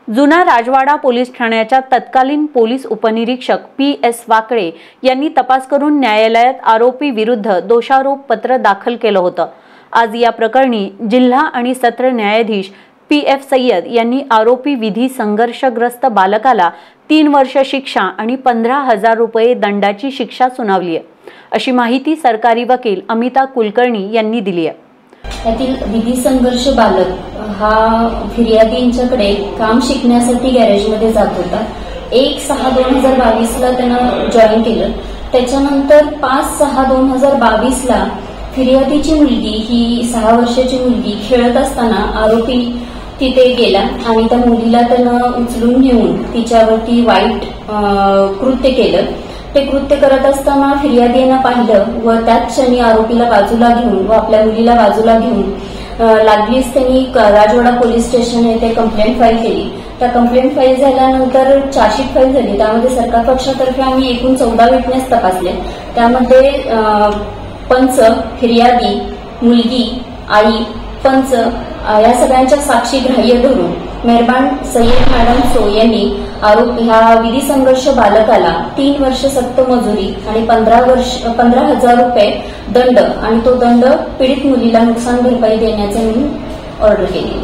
जुना राजवाडा पोलीस ठाण्याच्या तत्कालीन पोलीस उपनिरीक्षक PS वाकळे यांनी तपास करून न्यायालयात आरोपी विरुद्ध दोषारोप पत्र दाखल केलं होतं। आज या प्रकरणी जिल्हा आणि सत्र न्यायाधीश PF सय्यद यांनी आरोपी विधी संघर्षग्रस्त बालकाला 3 वर्ष शिक्षा आणि 15,000 रुपये दंडाची शिक्षा सुनावली आहे, अशी माहिती सरकारी वकील अमिता कुलकर्णी यांनी दिली आहे। यातील विधी संघर्ष बालक हा फिर्यादींच्याकडे काम शिकण्यासाठी गॅरेजमध्ये जात होता। 1/6/2022 ला त्यानं जॉईन केलं। त्याच्यानंतर 5/6/2022 ला फिर्यादीची मुलगी ही 6 वर्षाची मुलगी खेळत असताना आरोपी तिथे गेला आणि त्या मुलीला त्यानं उचलून घेऊन तिच्यावरती वाईट कृत्य केलं। ते कृत्य करत असताना फिर्यादीनं पाहिलं व त्याच क्षणी आरोपीला बाजूला घेऊन व आपल्या मुलीला बाजूला घेऊन लागलीच त्यांनी राजवाडा पोलीस स्टेशन येथे कंप्लेंट फाईल केली। त्या कंप्लेंट फाईल झाल्यानंतर चार्जशीट फाईल झाली। त्यामध्ये सरकार पक्षातर्फे आम्ही एकूण 14 विटनेस तपासले। त्यामध्ये पंच, फिर्यादी, मुलगी, आई, पंच या सगळ्यांच्या साक्षी ग्राह्य धरून मेहरबान सय्यद मॅडम सो यांनी ह्या विधी संघर्ष बालकाला 3 वर्ष सक्त मजुरी आणि 15,000 रुपये दंड आणि तो दंड पीडित मुलीला नुकसान भरपाई देण्याचे म्हणून ऑर्डर केली।